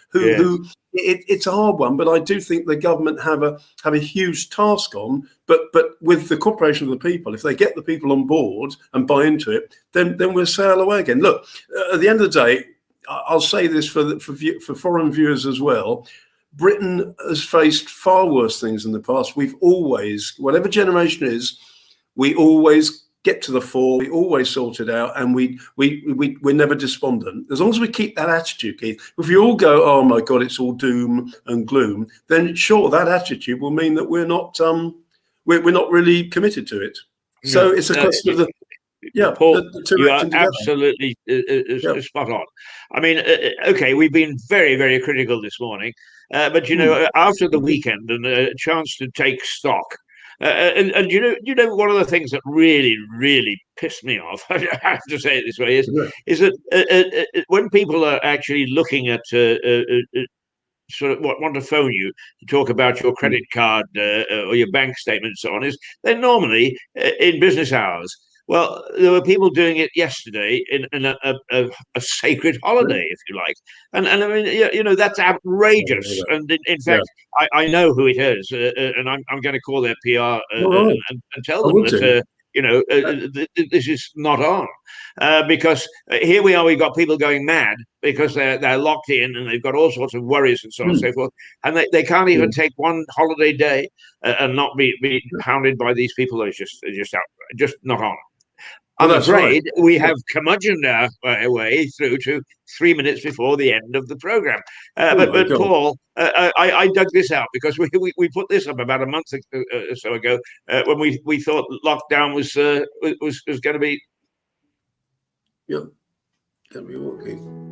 It's a hard one, but I do think the government have a huge task on. But with the corporation of the people, if they get the people on board and buy into it, then we'll sail away again. Look, at the end of the day, I'll say this for foreign viewers as well. Britain has faced far worse things in the past. We've always, whatever generation is, we always get to the fore. We always sort it out, and we're never despondent. As long as we keep that attitude, Keith. If you all go, oh my God, it's all doom and gloom, then sure, that attitude will mean that we're not really committed to it. So it's a question of the. Yeah, Paul, you are absolutely spot on. I mean, okay, we've been very, very critical this morning, but after the weekend and a chance to take stock, and one of the things that really, really pissed me off, I have to say it this way, is that when people are actually looking at sort of want to phone you to talk about your credit card or your bank statement and so on, is they're normally in business hours. Well, there were people doing it yesterday in a sacred holiday, if you like, and I mean, that's outrageous. And in fact, I know who it is, and I'm going to call their PR and tell them that this is not on, because here we are. We've got people going mad because they're locked in and they've got all sorts of worries and so on and so forth, and they can't even take one holiday day and not be hounded by these people. It's just not on. I'm afraid we have curmudgeoned our way through to 3 minutes before the end of the program. But Paul, I dug this out because we put this up about a month or so ago when we thought lockdown was going to be. Yeah, going to be working.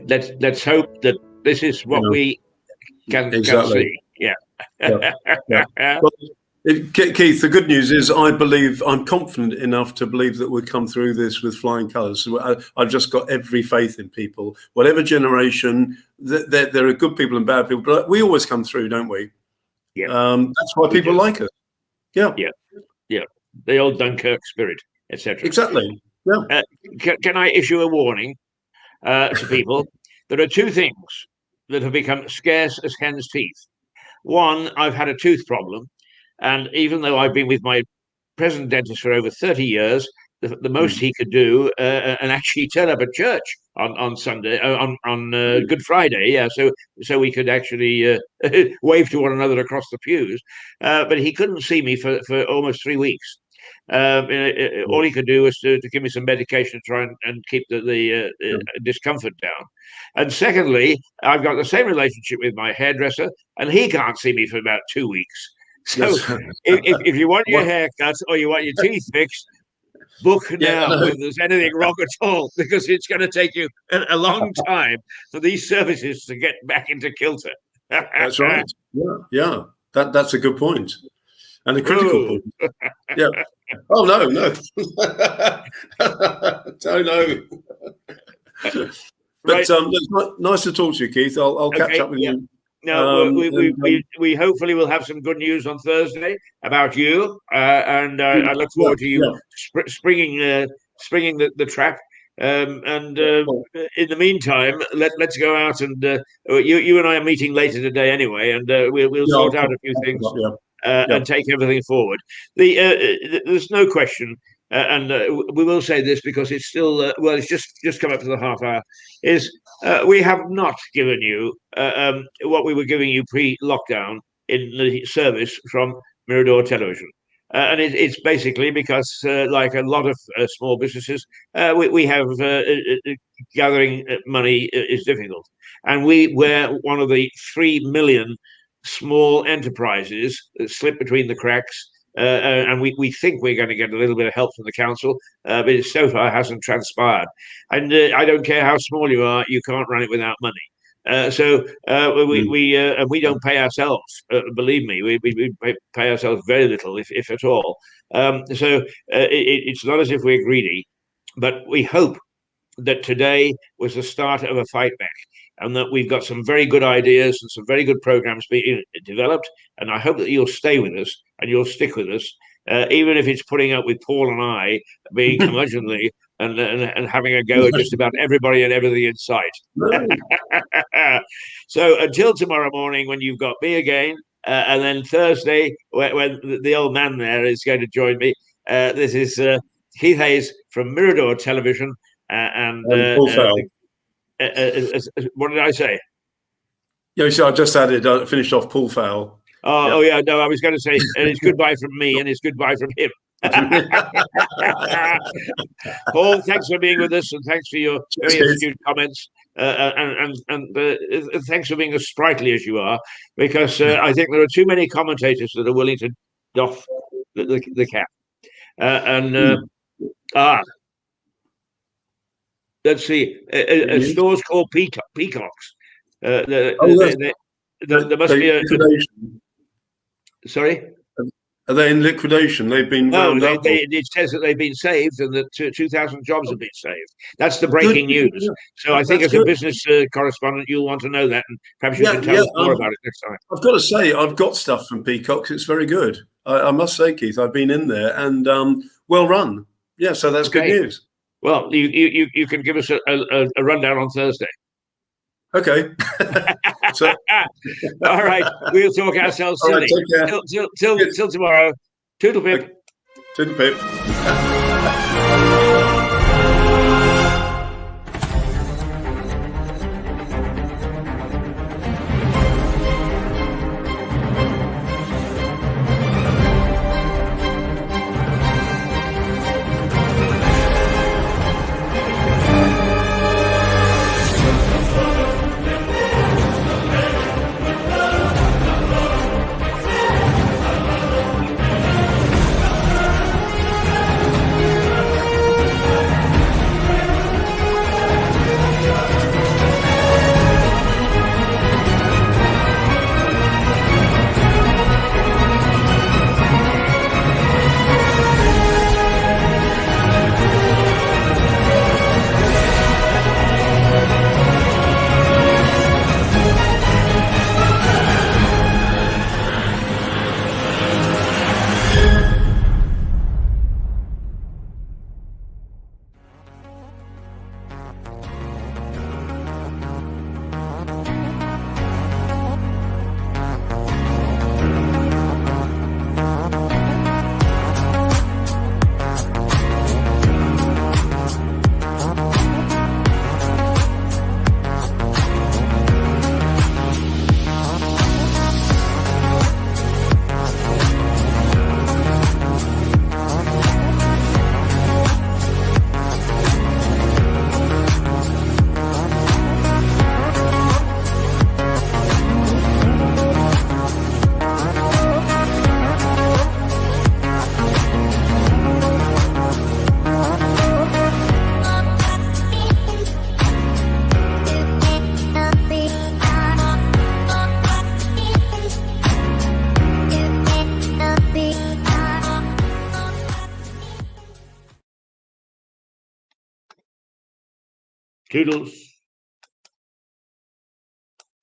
Let's hope that this is what we can see. Yeah. Well, Keith, the good news is I'm confident enough to believe that we'll come through this with flying colours. So I've just got every faith in people, whatever generation. There are good people and bad people, but we always come through, don't we? Yeah. That's why people like us. Yeah. The old Dunkirk spirit, etc. Exactly. Yeah. Can I issue a warning to people? There are two things that have become scarce as hen's teeth. One, I've had a tooth problem, and even though I've been with my present dentist for over 30 years, the most he could do, and actually turn up at church on Sunday, on Good Friday, so we could actually wave to one another across the pews, but he couldn't see me for almost 3 weeks. All he could do was to give me some medication to try and keep the discomfort down. And secondly, I've got the same relationship with my hairdresser, and he can't see me for about 2 weeks. So if you want your hair cut or you want your teeth fixed, book now if there's anything wrong at all, because it's going to take you a long time for these services to get back into kilter. That's right. Yeah. That's a good point, and a critical point. Yeah. Oh no. No. But Right. it's nice to talk to you, Keith. I'll catch Okay, up with you. No, we hopefully will have some good news on Thursday about you, and I look forward to you springing the trap. In the meantime, let's go out and you and I are meeting later today anyway, and we'll sort out a few things and take everything forward. There's no question, and we will say this because it's still it's just come up to the half hour. We have not given you what we were giving you pre-lockdown in the service from Mirador Television. And it's basically because, like a lot of small businesses, we have gathering money is difficult. And we're one of the 3 million small enterprises that slip between the cracks. And we think we're going to get a little bit of help from the council, but it so far hasn't transpired. And I don't care how small you are, you can't run it without money. So we don't pay ourselves. Believe me, we pay ourselves very little, if at all. It's not as if we're greedy, but we hope that today was the start of a fight back, and that we've got some very good ideas and some very good programs being developed. And I hope that you'll stay with us and you'll stick with us, even if it's putting up with Paul and I being curmudgeonly and having a go at just about everybody and everything in sight. So until tomorrow morning, when you've got me again, and then Thursday, when the old man there is going to join me, this is Keith Hayes from Mirador Television. And Paul Fowle. What did I say? Yeah, so I just added, finished off Paul Fowle. Oh yeah, no, I was going to say it's goodbye from me and it's goodbye from him. Paul, thanks for being with us, and thanks for your very astute comments, and thanks for being as sprightly as you are, because I think there are too many commentators that are willing to doff the cap. Let's see. A store's called Peacocks. There must be a. Sorry? Are they in liquidation? They've been. No, it says that they've been saved and that 2,000 jobs have been saved. That's the breaking news. Yeah. So I think as a business correspondent, you'll want to know that, and perhaps you can tell us more about it next time. I've got to say, I've got stuff from Peacocks. It's very good. I must say, Keith, I've been in there and well run. Yeah, so that's good news. Well, you can give us a rundown on Thursday. Okay. All right. We'll talk ourselves silly. Right, till tomorrow. Toodle pip. Toodle pip. Toodles.